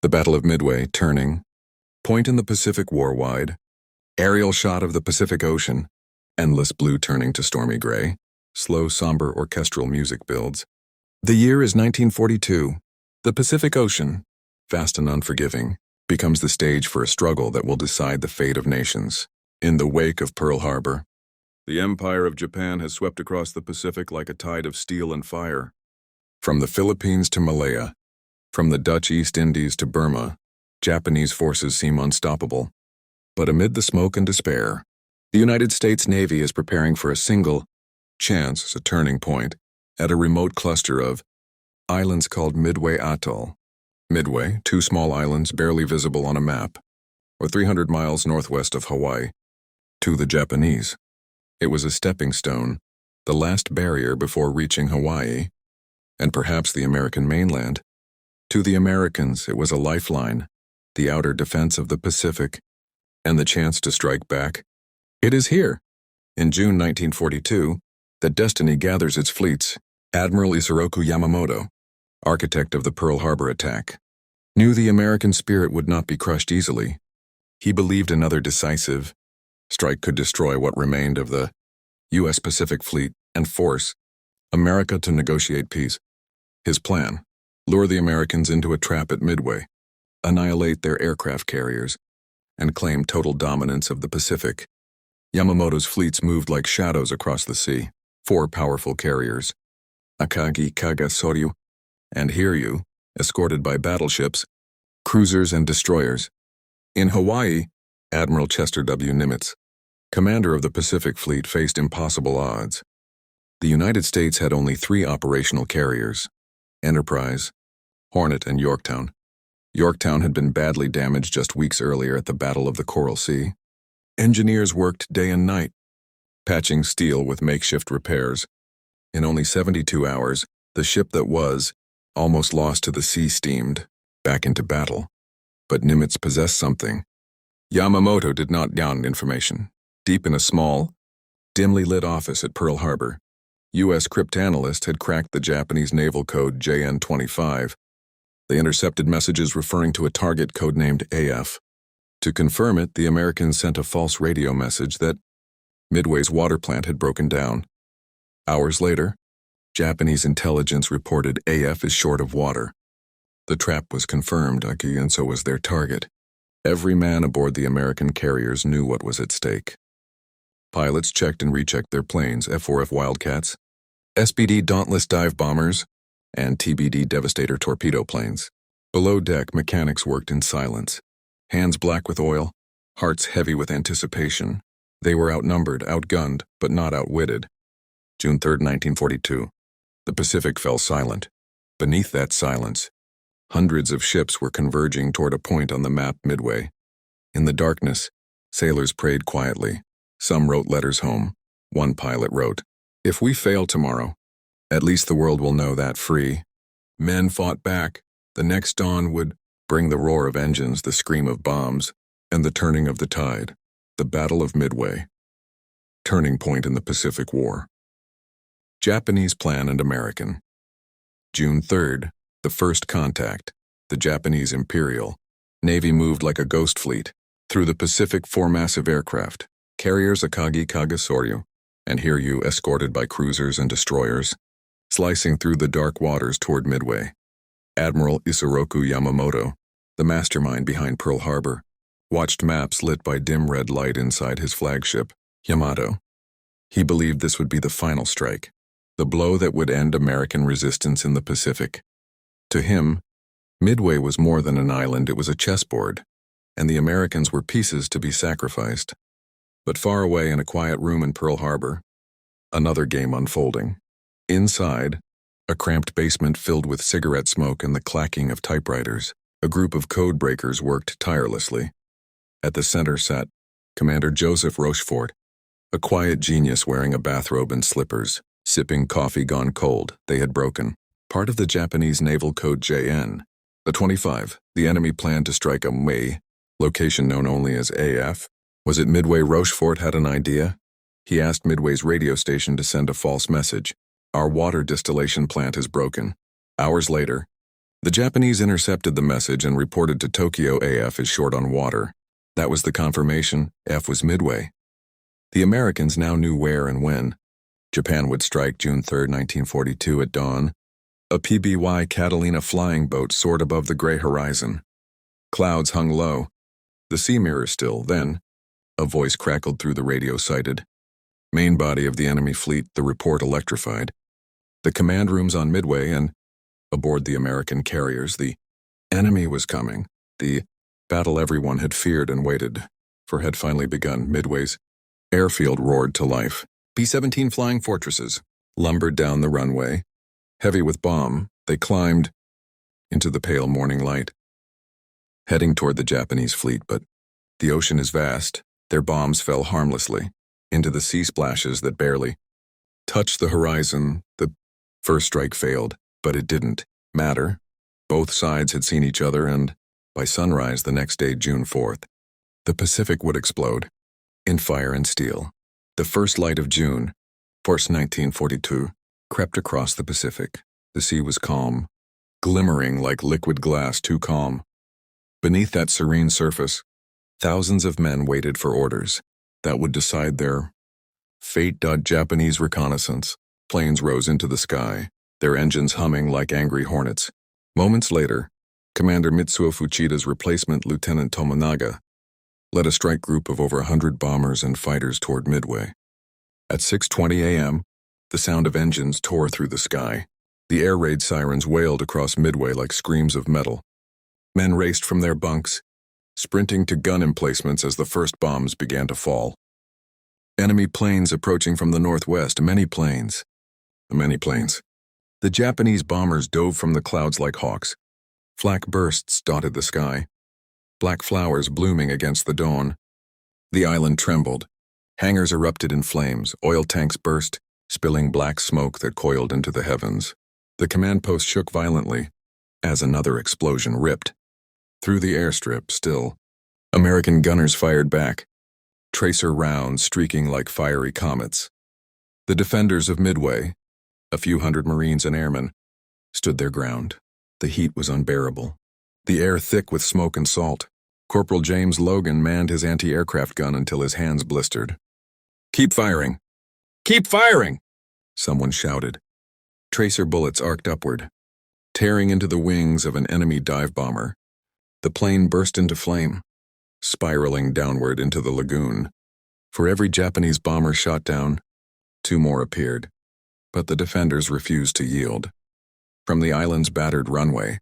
The Battle of Midway, turning. Point in the Pacific war wide. Aerial shot of the Pacific Ocean. Endless blue turning to stormy gray. Slow, somber orchestral music builds. The year is 1942. The Pacific Ocean, vast and unforgiving, becomes the stage for a struggle that will decide the fate of nations. In the wake of Pearl Harbor, the Empire of Japan has swept across the Pacific like a tide of steel and fire. From the Philippines to Malaya, from the Dutch East Indies to Burma, Japanese forces seem unstoppable. But amid the smoke and despair, the United States Navy is preparing for a single chance, a turning point, at a remote cluster of islands called Midway Atoll. Midway, two small islands barely visible on a map, or 300 miles northwest of Hawaii. To the Japanese, it was a stepping stone, the last barrier before reaching Hawaii, and perhaps the American mainland. To the Americans, it was a lifeline, the outer defense of the Pacific, and the chance to strike back. It is here, in June 1942, that destiny gathers its fleets. Admiral Isoroku Yamamoto, architect of the Pearl Harbor attack, knew the American spirit would not be crushed easily. He believed another decisive strike could destroy what remained of the U.S. Pacific Fleet and force America to negotiate peace. His plan: lure the Americans into a trap at Midway, annihilate their aircraft carriers, and claim total dominance of the Pacific. Yamamoto's fleets moved like shadows across the sea. 4 powerful carriers, Akagi Kagasoryu and Hiryu, escorted by battleships, cruisers, and destroyers. In Hawaii, Admiral Chester W. Nimitz, commander of the Pacific Fleet, faced impossible odds. The United States had only 3 operational carriers: Enterprise, Hornet, and Yorktown. Yorktown had been badly damaged just weeks earlier at the Battle of the Coral Sea. Engineers worked day and night, patching steel with makeshift repairs. In only 72 hours, the ship that was almost lost to the sea steamed back into battle. But Nimitz possessed something. Yamamoto did not yawn information. Deep in a small, dimly lit office at Pearl Harbor, U.S. cryptanalysts had cracked the Japanese naval code JN-25. They intercepted messages referring to a target codenamed AF. To confirm it, the Americans sent a false radio message that Midway's water plant had broken down. Hours later, Japanese intelligence reported AF is short of water. The trap was confirmed, and so was their target. Every man aboard the American carriers knew what was at stake. Pilots checked and rechecked their planes, F-4F Wildcats, SBD Dauntless dive bombers, and TBD Devastator torpedo planes. Below deck, mechanics worked in silence, hands black with oil, hearts heavy with anticipation. They were outnumbered, outgunned, but not outwitted. June 3, 1942. The Pacific fell silent. Beneath that silence, hundreds of ships were converging toward a point on the map Midway. In the darkness, sailors prayed quietly. Some wrote letters home. One pilot wrote, "If we fail tomorrow, at least the world will know that free." Men fought back. The next dawn would bring the roar of engines, the scream of bombs, and the turning of the tide. The Battle of Midway. Turning point in the Pacific War. Japanese plan and American. June 3rd, the first contact. The Japanese Imperial Navy moved like a ghost fleet through the Pacific. 4 massive aircraft, carriers Akagi Kagasoryu and Hiryu, escorted by cruisers and destroyers, slicing through the dark waters toward Midway. Admiral Isoroku Yamamoto, the mastermind behind Pearl Harbor, watched maps lit by dim red light inside his flagship, Yamato. He believed this would be the final strike, the blow that would end American resistance in the Pacific. To him, Midway was more than an island, it was a chessboard, and the Americans were pieces to be sacrificed. But far away in a quiet room in Pearl Harbor, another game unfolding. Inside, a cramped basement filled with cigarette smoke and the clacking of typewriters, a group of code breakers worked tirelessly. At the center sat Commander Joseph Rochefort, a quiet genius wearing a bathrobe and slippers, sipping coffee gone cold. They had broken part of the Japanese naval code JN. The 25, the enemy planned to strike a Midway, location known only as AF. Was it Midway? Rochefort had an idea. He asked Midway's radio station to send a false message. "Our water distillation plant is broken." Hours later, The Japanese intercepted the message and reported to Tokyo AF is short on water. That was the confirmation. F was Midway. The Americans now knew where and when. Japan would strike June 3, 1942 at dawn. A PBY Catalina flying boat soared above the gray horizon. Clouds hung low. The sea mirror still. Then, a voice crackled through the radio cited. Main body of the enemy fleet, the report electrified. The command rooms on Midway and aboard the American carriers, the enemy was coming. The battle everyone had feared and waited for had finally begun. Midway's airfield roared to life. B-17 flying fortresses lumbered down the runway. Heavy with bomb, they climbed into the pale morning light, heading toward the Japanese fleet. But the ocean is vast. Their bombs fell harmlessly into the sea splashes that barely touched the horizon. The first strike failed, but it didn't matter. Both sides had seen each other, and by sunrise the next day, June 4th, the Pacific would explode in fire and steel. The first light of June, 1942, crept across the Pacific. The sea was calm, glimmering like liquid glass, too calm. Beneath that serene surface, thousands of men waited for orders that would decide their fate. Japanese reconnaissance planes rose into the sky, their engines humming like angry hornets. Moments later, Commander Mitsuo Fuchida's replacement, Lieutenant Tomonaga, led a strike group of over 100 bombers and fighters toward Midway. At 6:20 a.m., the sound of engines tore through the sky. The air raid sirens wailed across Midway like screams of metal. Men raced from their bunks, sprinting to gun emplacements as the first bombs began to fall. Enemy planes approaching from the northwest, many planes. The Japanese bombers dove from the clouds like hawks. Flak bursts dotted the sky, black flowers blooming against the dawn. The island trembled. Hangars erupted in flames, oil tanks burst, spilling black smoke that coiled into the heavens. The command post shook violently as another explosion ripped through the airstrip. Still, American gunners fired back, tracer rounds streaking like fiery comets. The defenders of Midway, a few hundred Marines and airmen, stood their ground. The heat was unbearable, the air thick with smoke and salt. Corporal James Logan manned his anti-aircraft gun until his hands blistered. "Keep firing! Keep firing!" someone shouted. Tracer bullets arced upward, tearing into the wings of an enemy dive bomber. The plane burst into flame, spiraling downward into the lagoon. For every Japanese bomber shot down, 2 more appeared. But the defenders refused to yield. From the island's battered runway,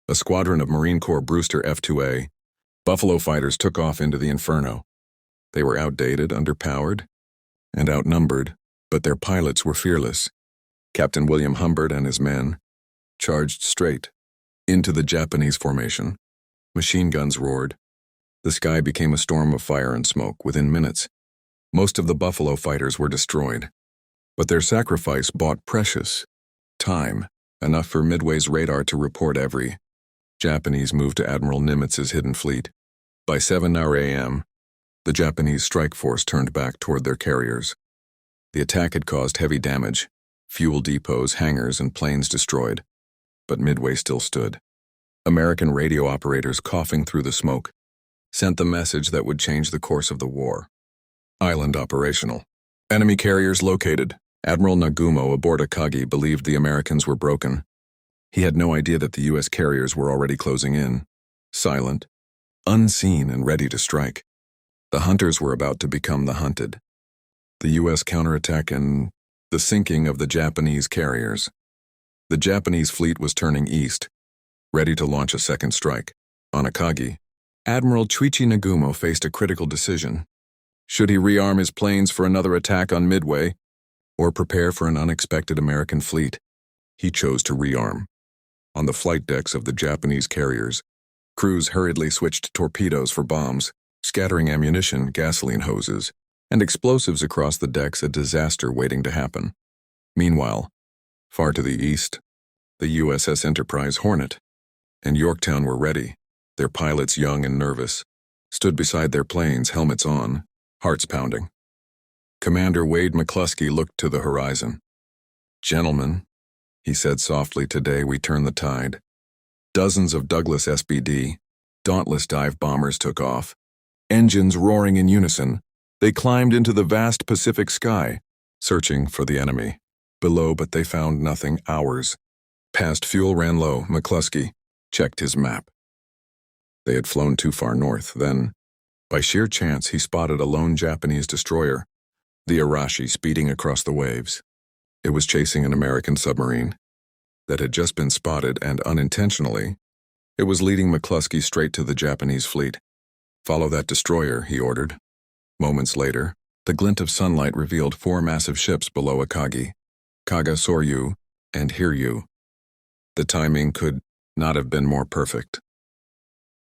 a squadron of Marine Corps Brewster F-2A Buffalo fighters took off into the inferno. They were outdated, underpowered, and outnumbered, but their pilots were fearless. Captain William Humbert and his men charged straight into the Japanese formation. Machine guns roared. The sky became a storm of fire and smoke. Within minutes, most of the Buffalo fighters were destroyed. But their sacrifice bought precious time, enough for Midway's radar to report every Japanese move to Admiral Nimitz's hidden fleet. By 7 a.m., the Japanese strike force turned back toward their carriers. The attack had caused heavy damage, fuel depots, hangars, and planes destroyed. But Midway still stood. American radio operators, coughing through the smoke, sent the message that would change the course of the war. Island operational. Enemy carriers located. Admiral Nagumo aboard Akagi believed the Americans were broken. He had no idea that the U.S. carriers were already closing in, silent, unseen, and ready to strike. The hunters were about to become the hunted. The U.S. counterattack and the sinking of the Japanese carriers. The Japanese fleet was turning east, ready to launch a second strike. On Akagi, Admiral Chuichi Nagumo faced a critical decision. Should he rearm his planes for another attack on Midway, or prepare for an unexpected American fleet? He chose to rearm. On the flight decks of the Japanese carriers, crews hurriedly switched torpedoes for bombs, scattering ammunition, gasoline hoses, and explosives across the decks, a disaster waiting to happen. Meanwhile, far to the east, the USS Enterprise Hornet and Yorktown were ready. Their pilots, young and nervous, stood beside their planes, helmets on, hearts pounding. Commander Wade McCluskey looked to the horizon. "Gentlemen," he said softly, "today we turn the tide. Dozens of Douglas SBD, Dauntless dive bombers took off. Engines roaring in unison, they climbed into the vast Pacific sky, searching for the enemy. Below, but they found nothing. Hours passed. Fuel ran low. McCluskey checked his map. They had flown too far north. Then, by sheer chance, he spotted a lone Japanese destroyer, the Arashi, speeding across the waves. It was chasing an American submarine that had just been spotted, and unintentionally, it was leading McCluskey straight to the Japanese fleet. "Follow that destroyer," he ordered. Moments later, the glint of sunlight revealed 4 massive ships below Akagi, Kaga Soryu, and Hiryu. The timing could not have been more perfect.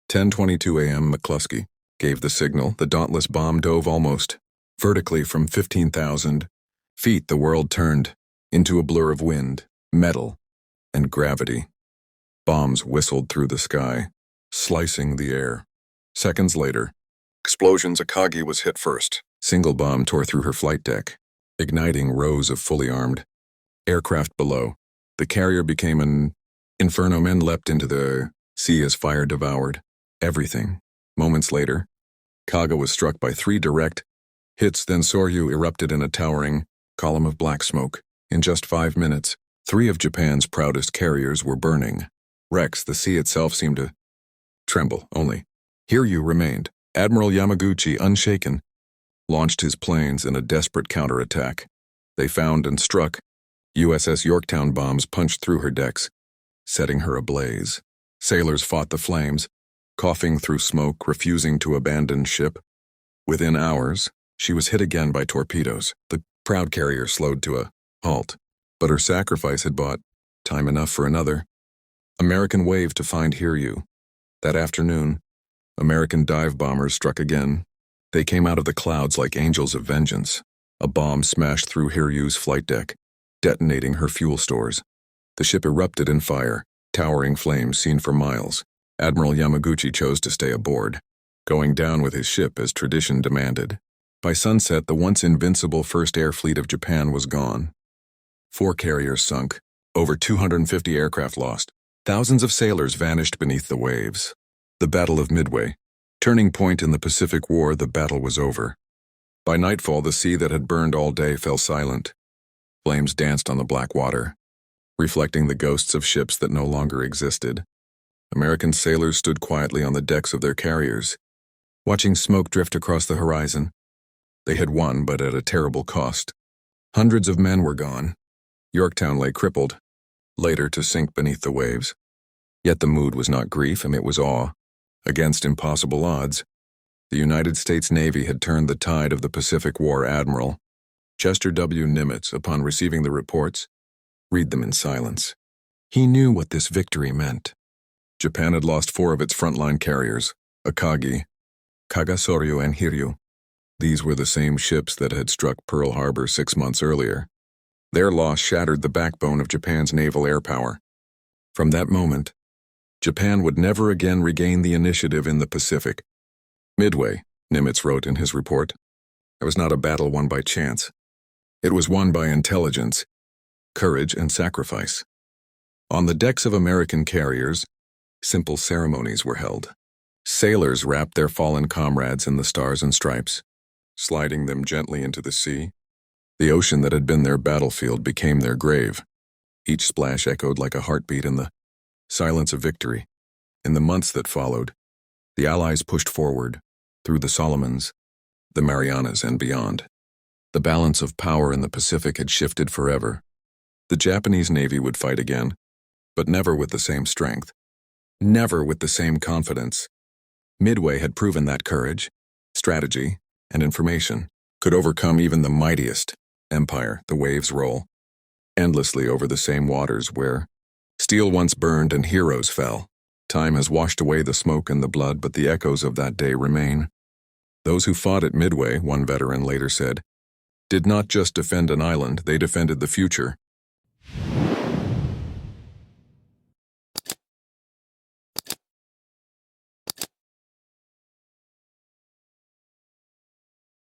10:22 a.m. McCluskey gave the signal. The Dauntless bomb dove almost vertically from 15,000 feet. The world turned into a blur of wind, metal, and gravity. Bombs whistled through the sky, slicing the air. Seconds later, explosions. Akagi was hit first. Single bomb tore through her flight deck, igniting rows of fully armed aircraft below. The carrier became an inferno. Men leapt into the sea as fire devoured everything. Moments later, Kaga was struck by 3 direct hits. Then Soryu erupted in a towering column of black smoke. In just 5 minutes, 3 of Japan's proudest carriers were burning wrecks. The sea itself seemed to tremble. Only Hiryu remained. Admiral Yamaguchi, unshaken, launched his planes in a desperate counterattack. They found and struck. USS Yorktown bombs punched through her decks, setting her ablaze. Sailors fought the flames, coughing through smoke, refusing to abandon ship. Within hours, she was hit again by torpedoes. The proud carrier slowed to a halt, but her sacrifice had bought time enough for another American wave to find Hiryu. That afternoon, American dive bombers struck again. They came out of the clouds like angels of vengeance. A bomb smashed through Hiryu's flight deck, detonating her fuel stores. The ship erupted in fire, towering flames seen for miles. Admiral Yamaguchi chose to stay aboard, going down with his ship as tradition demanded. By sunset, the once invincible First Air Fleet of Japan was gone. 4 carriers sunk, over 250 aircraft lost. Thousands of sailors vanished beneath the waves. The Battle of Midway, turning point in the Pacific War. The battle was over. By nightfall, the sea that had burned all day fell silent. Flames danced on the black water, reflecting the ghosts of ships that no longer existed. American sailors stood quietly on the decks of their carriers, watching smoke drift across the horizon. They had won, but at a terrible cost. Hundreds of men were gone. Yorktown lay crippled, later to sink beneath the waves. Yet the mood was not grief, and it was awe. Against impossible odds, the United States Navy had turned the tide of the Pacific War. Admiral Chester W. Nimitz, upon receiving the reports, read them in silence. He knew what this victory meant. Japan had lost 4 of its frontline carriers, Akagi, Kagasoryu, and Hiryu. These were the same ships that had struck Pearl Harbor 6 months earlier. Their loss shattered the backbone of Japan's naval air power. From that moment, Japan would never again regain the initiative in the Pacific. Midway, Nimitz wrote in his report, it was not a battle won by chance. It was won by intelligence, courage, and sacrifice. On the decks of American carriers, simple ceremonies were held. Sailors wrapped their fallen comrades in the stars and stripes, sliding them gently into the sea. The ocean that had been their battlefield became their grave. Each splash echoed like a heartbeat in the silence of victory. In the months that followed, the Allies pushed forward, through the Solomons, the Marianas, and beyond. The balance of power in the Pacific had shifted forever. The Japanese Navy would fight again, but never with the same strength. Never with the same confidence. Midway had proven that courage, strategy, and information could overcome even the mightiest empire. The waves roll endlessly over the same waters where steel once burned and heroes fell. Time has washed away the smoke and the blood, but the echoes of that day remain. Those who fought at Midway, one veteran later said, did not just defend an island, they defended the future.